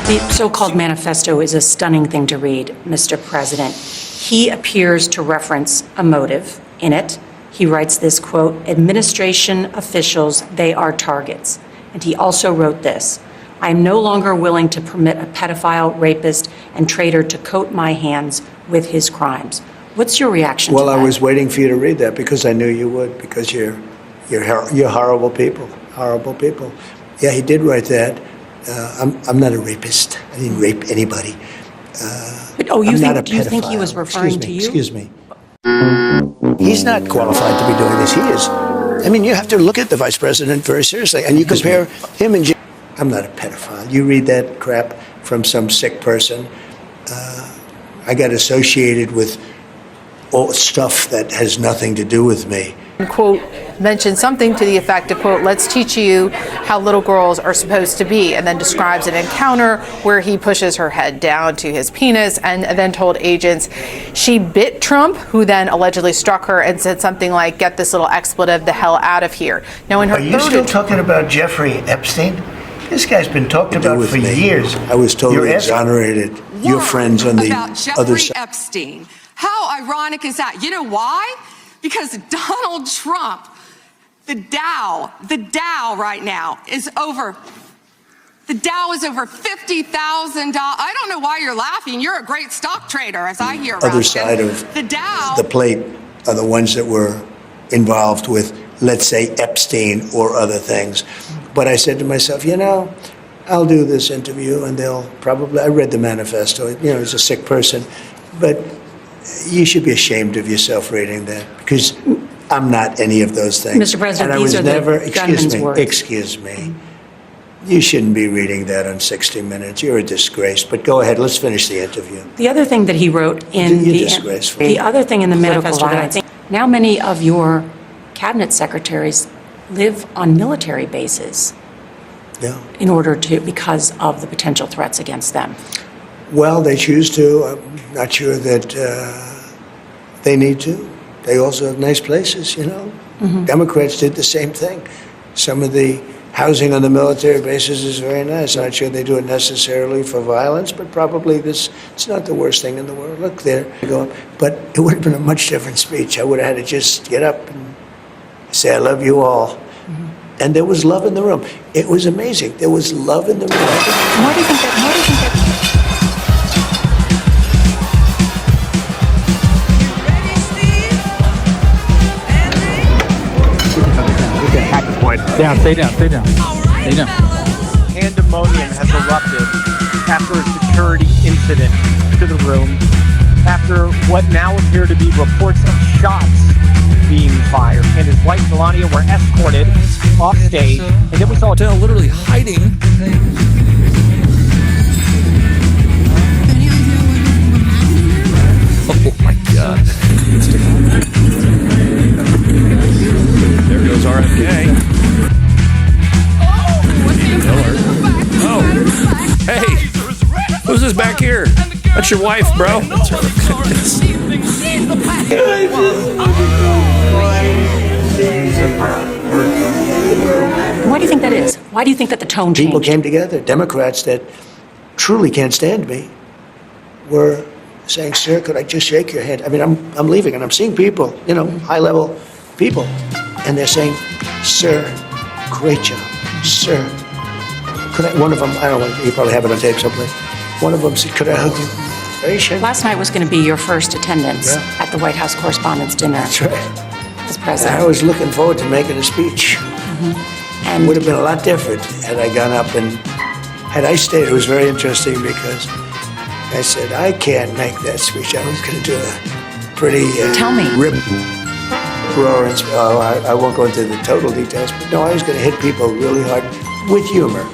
The so-called manifesto is a stunning thing to read, Mr. President. He appears to reference a motive in it. He writes this, quote, "Administration officials, they are targets." And he also wrote this, "I am no longer willing to permit a pedophile, rapist, and traitor to coat my hands with his crimes." What's your reaction to that? Well, I was waiting for you to read that because I knew you would, because you're horrible people, horrible people. Yeah, he did write that. I'm not a rapist. I didn't rape anybody. But, do you think he was referring to you? Excuse me. He's not qualified to be doing this. He is. I mean, you have to look at the vice president very seriously, and you compare him and Jim. I'm not a pedophile. You read that crap from some sick person. I got associated with all stuff that has nothing to do with me. Quote, mentioned something to the effect of, quote, "Let's teach you how little girls are supposed to be," and then describes an encounter where he pushes her head down to his penis and then told agents she bit Trump, who then allegedly struck her and said something like, "Get this little expletive the hell out of here." Now, in her Are you still talking about Jeffrey Epstein? This guy's been talked about for years. I was totally exonerated. Your friends on the other side. Jeffrey Epstein. How ironic is that? You know why? Because Donald Trump, the Dow right now is over. The Dow is over $50,000. I don't know why you're laughing. You're a great stock trader, as I hear. Other side of the Dow, the plate are the ones that were involved with, let's say, Epstein or other things. But I said to myself, I'll do this interview, and they'll probably. I read the manifesto. He's a sick person, but you should be ashamed of yourself reading that, because I'm not any of those things. Mr. President, and these are never, the gunman's words. Excuse me. You shouldn't be reading that on 60 Minutes. You're a disgrace. But go ahead. Let's finish the interview. The other thing that he wrote in the other thing in the manifesto that I think now many of your cabinet secretaries live on military bases. Yeah. Because of the potential threats against them. Well, they choose to. I'm not sure that they need to. They also have nice places, Mm-hmm. Democrats did the same thing. Some of the housing on the military bases is very nice. I'm not sure they do it necessarily for violence, but probably it's not the worst thing in the world. Look there, but it would have been a much different speech. I would have had to just get up and say, "I love you all." Mm-hmm. And there was love in the room. It was amazing. There was love in the room. Why do you think that? Down, stay down. Pandemonium has erupted after a security incident to the room, after what now appear to be reports of shots being fired. And his wife Melania were escorted off stage, and then we saw Adele literally hiding. Oh my God. There goes RFK. Oh, hey, who's this back here? That's your wife, bro. That's her. Why do you think that is? Why do you think that the tone changed? People came together. Democrats that truly can't stand me were saying, "Sir, could I just shake your hand?" I mean, I'm leaving, and I'm seeing people, high-level people, and they're saying, "Sir, great job, sir." One of them, I don't know, you probably have it on tape someplace. One of them said, "Could I hug you?" Last night was going to be your first attendance at the White House Correspondents' Dinner. That's right. As president. I was looking forward to making a speech. Mm-hmm. And it would have been a lot different had I gone up and had I stayed. It was very interesting because I said, I can't make that speech. I was going to do a pretty Tell me. roar. I won't go into the total details, but no, I was going to hit people really hard with humor.